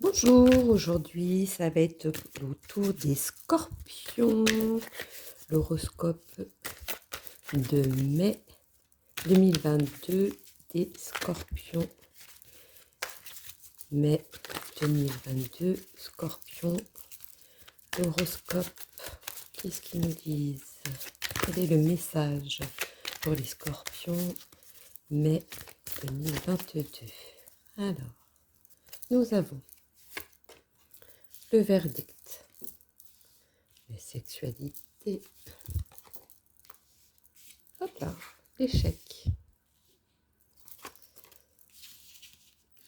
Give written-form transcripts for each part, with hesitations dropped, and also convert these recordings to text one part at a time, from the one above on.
Bonjour, aujourd'hui ça va être le tour des scorpions, l'horoscope de mai 2022 des scorpions, mai 2022, scorpions, l'horoscope, qu'est-ce qu'ils nous disent? Quel est le message pour les scorpions, mai 2022? Alors, nous avons le verdict, la sexualité, hop là, l'échec,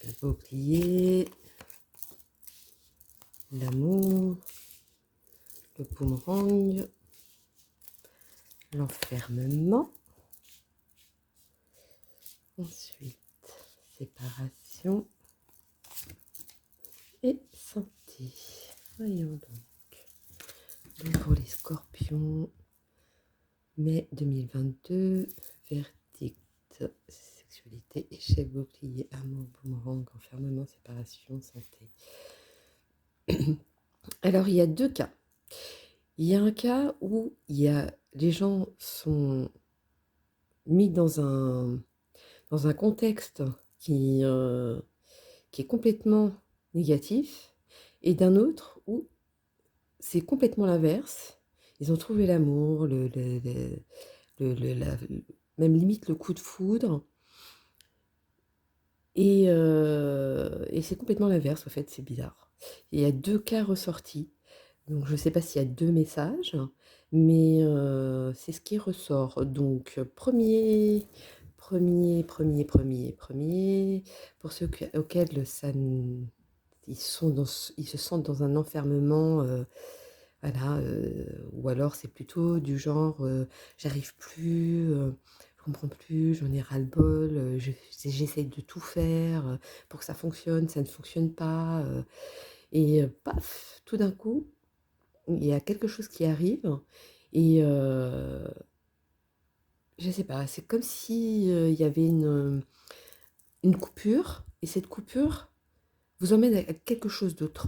le bouclier, l'amour, le boomerang, l'enfermement, ensuite séparation et santé. Voyons donc pour les scorpions, mai 2022, verdict, sexualité, échec, bouclier, amour, boomerang, enfermement, séparation, santé. Alors il y a deux cas. Il y a un cas où les gens sont mis dans un contexte qui est complètement négatif, et d'un autre où c'est complètement l'inverse. Ils ont trouvé l'amour, même limite le coup de foudre, et c'est complètement l'inverse, en fait, c'est bizarre. Il y a deux cas ressortis, donc je ne sais pas s'il y a deux messages, mais c'est ce qui ressort. Donc premier, pour ceux auxquels ils se sentent dans un enfermement, voilà, ou alors c'est plutôt du genre, j'arrive plus, je comprends plus, j'en ai ras-le-bol, j'essaye de tout faire, pour que ça fonctionne, ça ne fonctionne pas, et paf, tout d'un coup, il y a quelque chose qui arrive, et je sais pas, c'est comme si, il y avait une coupure, et cette coupure vous emmène à quelque chose d'autre.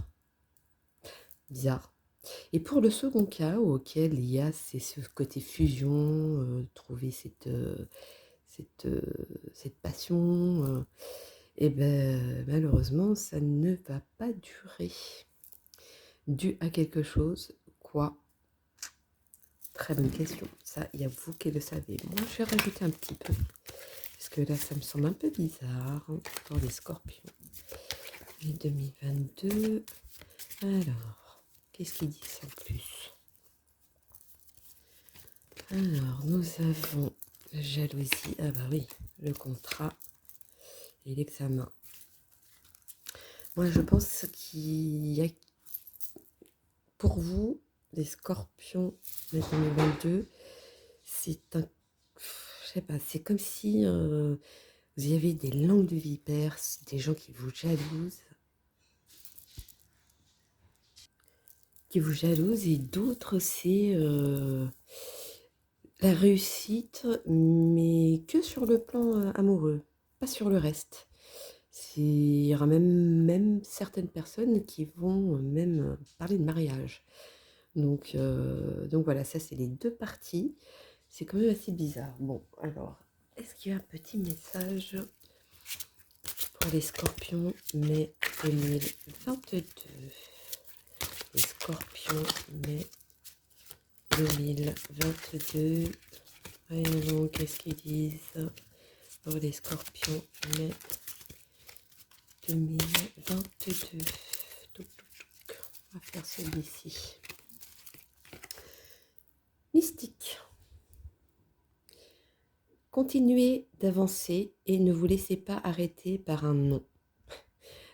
Bizarre. Et pour le second cas auquel il y a ce côté fusion, trouver cette passion, et ben malheureusement ça ne va pas durer. Dû à quelque chose, quoi? Très bonne question. Ça, il y a vous qui le savez. Moi, je vais rajouter un petit peu, parce que là, ça me semble un peu bizarre, hein, pour les scorpions. Et 2022. Alors, qu'est-ce qu'ils disent en plus? Alors, nous avons la jalousie. Ah bah oui, le contrat et l'examen. Moi, je pense qu'il y a, pour vous, les scorpions de 2022, c'est un... Je sais pas, c'est comme si vous avez des langues de vipère, des gens qui vous jalousent. Et d'autres, c'est la réussite, mais que sur le plan amoureux, pas sur le reste. Il y aura même certaines personnes qui vont même parler de mariage. Donc voilà, ça c'est les deux parties. C'est quand même assez bizarre. Bon, alors, est-ce qu'il y a un petit message pour les scorpions mai 2022? Les scorpions mai 2022. Voyons donc, qu'est-ce qu'ils disent pour les scorpions mai 2022. On va faire celui-ci. Mystique. Continuez d'avancer et ne vous laissez pas arrêter par un non.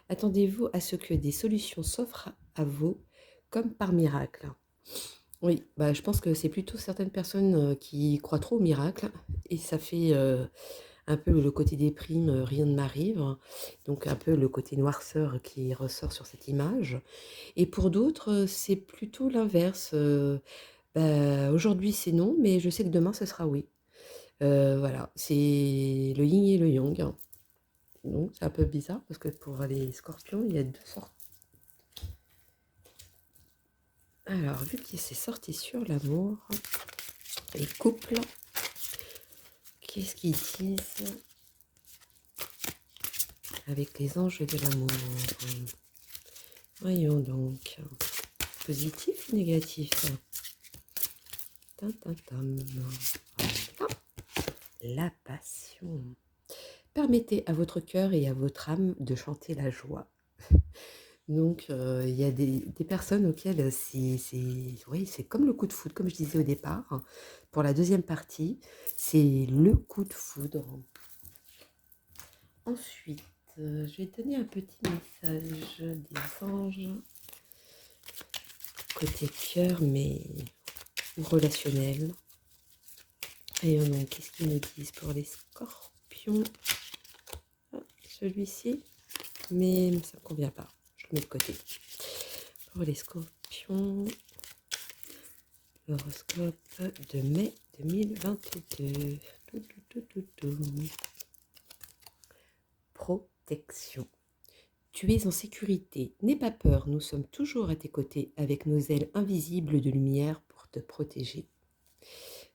Attendez-vous à ce que des solutions s'offrent à vous comme par miracle. Oui, bah, je pense que c'est plutôt certaines personnes qui croient trop au miracle, et ça fait un peu le côté déprime, rien ne m'arrive, donc un peu le côté noirceur qui ressort sur cette image. Et pour d'autres, c'est plutôt l'inverse. Bah, aujourd'hui c'est non, mais je sais que demain ce sera oui. Voilà, c'est le yin et le yang. Donc c'est un peu bizarre parce que pour les scorpions, il y a deux sortes. Alors, vu qu'il s'est sorti sur l'amour, les couples, qu'est-ce qu'ils disent avec les anges de l'amour? Voyons donc. Positif ou négatif? Tin, tin, tin. Voilà. La passion. Permettez à votre cœur et à votre âme de chanter la joie. Donc, il y a des personnes auxquelles oui, c'est comme le coup de foudre, comme je disais au départ. Pour la deuxième partie, c'est le coup de foudre. Ensuite, je vais donner un petit message des anges côté cœur, mais relationnel. Et donc, qu'est-ce qu'ils nous disent pour les scorpions? Ah, celui-ci, mais ça ne me convient pas. Je le mets de côté. Pour les scorpions, l'horoscope de mai 2022. Protection. Tu es en sécurité, n'aie pas peur, nous sommes toujours à tes côtés avec nos ailes invisibles de lumière pour te protéger.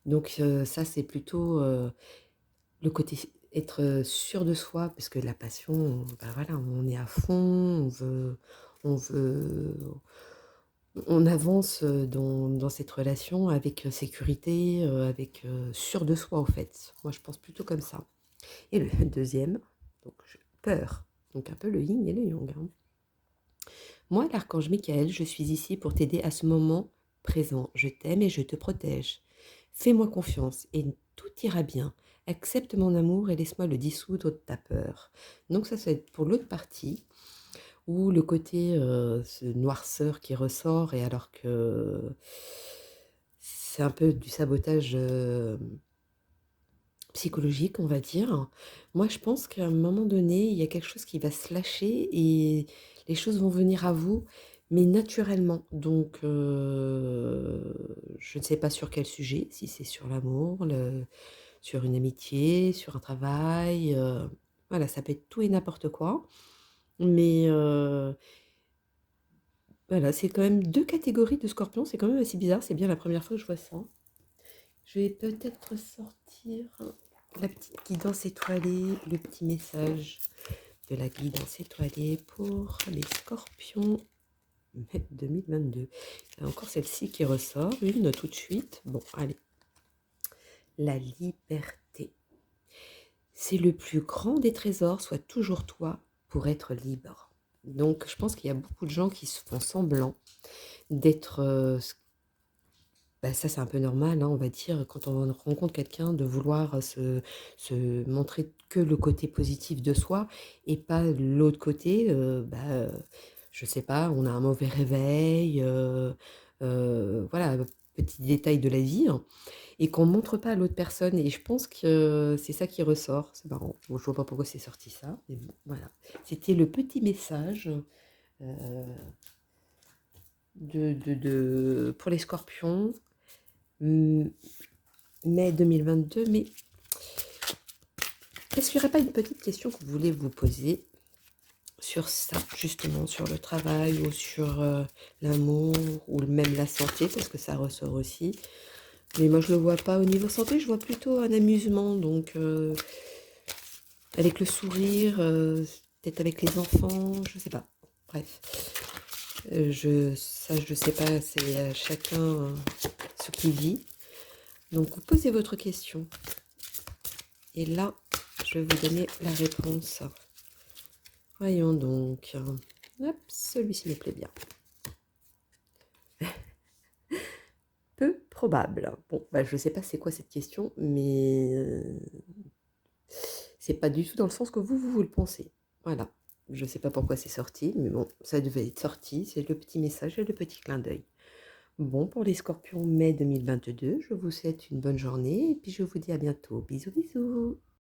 Donc ça c'est plutôt le côté être sûr de soi, parce que la passion, ben voilà, on est à fond, on veut, on avance dans cette relation avec sécurité, avec sûr de soi, au fait. Moi, je pense plutôt comme ça. Et le deuxième, donc peur. Donc un peu le yin et le yang. Hein. Moi, l'archange Michael, je suis ici pour t'aider à ce moment présent. Je t'aime et je te protège. Fais-moi confiance et tout ira bien. Accepte mon amour et laisse-moi le dissoudre de ta peur. Donc ça va être pour l'autre partie, où le côté ce noirceur qui ressort, et alors que c'est un peu du sabotage psychologique, on va dire. Moi, je pense qu'à un moment donné, il y a quelque chose qui va se lâcher et les choses vont venir à vous, mais naturellement. Donc, je ne sais pas sur quel sujet, si c'est sur l'amour, sur une amitié, sur un travail. Voilà, ça peut être tout et n'importe quoi. Mais voilà, c'est quand même deux catégories de scorpions. C'est quand même assez bizarre. C'est bien la première fois que je vois ça. Je vais peut-être sortir la petite guidance étoilée, le petit message de la guidance étoilée pour les scorpions 2022. Il y a encore celle-ci qui ressort, une tout de suite. Bon, allez. La liberté. C'est le plus grand des trésors, sois toujours toi pour être libre. Donc, je pense qu'il y a beaucoup de gens qui se font semblant d'être bah, ça, c'est un peu normal, hein, on va dire, quand on rencontre quelqu'un, de vouloir se montrer que le côté positif de soi et pas l'autre côté. Je sais pas, on a un mauvais réveil, voilà, petit détail de la vie, hein, et qu'on ne montre pas à l'autre personne. Et je pense que c'est ça qui ressort. C'est marrant. Bon, je vois pas pourquoi c'est sorti ça, mais bon, voilà. C'était le petit message euh, pour les scorpions. Mai 2022, mais est-ce qu'il n'y aurait pas une petite question que vous voulez vous poser sur ça, justement, sur le travail ou sur l'amour ou même la santé, parce que ça ressort aussi. Mais moi, je le vois pas au niveau santé, je vois plutôt un amusement, donc avec le sourire, peut-être avec les enfants, je sais pas. Bref, je sais pas, c'est à chacun ce qu'il vit. Donc, vous posez votre question. Et là, je vais vous donner la réponse. Voyons donc. Hop, celui-ci me plaît bien. Peu probable. Bon, bah, je ne sais pas c'est quoi cette question, mais c'est pas du tout dans le sens que vous le pensez. Voilà. Je ne sais pas pourquoi c'est sorti, mais bon, ça devait être sorti. C'est le petit message et le petit clin d'œil. Bon, pour les scorpions mai 2022, je vous souhaite une bonne journée et puis je vous dis à bientôt. Bisous, bisous.